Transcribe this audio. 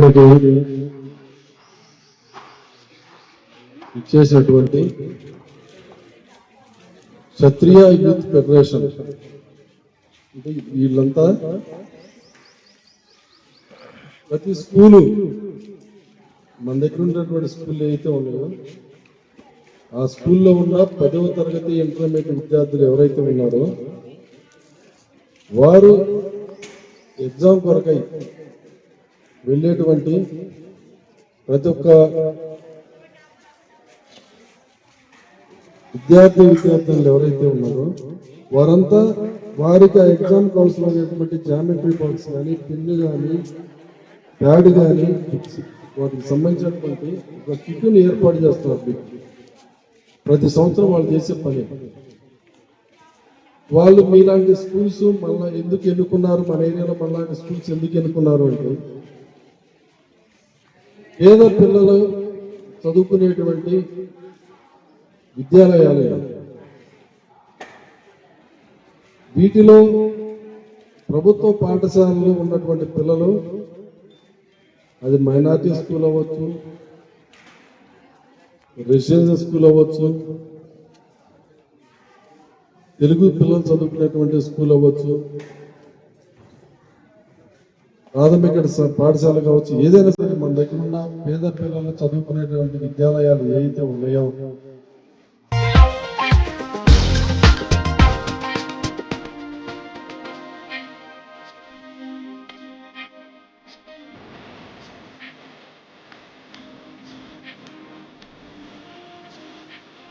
ఇక్కడికి ఇచ్చేసినటువంటి క్షత్రియ youth federation వీళ్ళంతా ప్రతి స్కూలు మన దగ్గర ఉన్నటువంటి స్కూల్ ఏదైతే ఉన్నాయో ఆ స్కూల్లో ఉన్న 10వ తరగతి ఇంటర్మీడియట్ విద్యార్థులు ఎవరైతే ఉన్నారో వారు ఎగ్జామ్ కొరకై వెళ్ళేటువంటి ప్రతి ఒక్క విద్యార్థులు ఎవరైతే ఉన్నారో వారంతా వారికి ఆ ఎగ్జామ్ కౌన్సిల్ అనేటువంటి జామెట్రీ బాక్స్ కానీ పెన్ను కానీ ప్యాడ్ కానీ వాటికి సంబంధించినటువంటి ఒక కిట్ని ఏర్పాటు చేస్తున్నారు. ప్రతి సంవత్సరం వాళ్ళు చేసే పని. వాళ్ళు మీలాంటి స్కూల్స్ మళ్ళీ ఎందుకు ఎన్నుకున్నారు, మన ఏరియాలో మనలాంటి స్కూల్స్ ఎందుకు ఎన్నుకున్నారు అంటే పేద పిల్లలు చదువుకునేటువంటి విద్యాలయాలు వీటిలో ప్రభుత్వ పాఠశాలలో ఉన్నటువంటి పిల్లలు, అది మైనారిటీ స్కూల్ అవ్వచ్చు, రెసిడెన్షియల్ స్కూల్ అవ్వచ్చు, తెలుగు పిల్లలు చదువుకునేటువంటి స్కూల్ అవ్వచ్చు, ప్రాథమిక పాఠశాల కావచ్చు, ఏదైనా సరే మన దగ్గర ఉన్న పేద పిల్లలు చదువుకునేటువంటి విద్యాలయాలు ఏవైతే ఉన్నాయో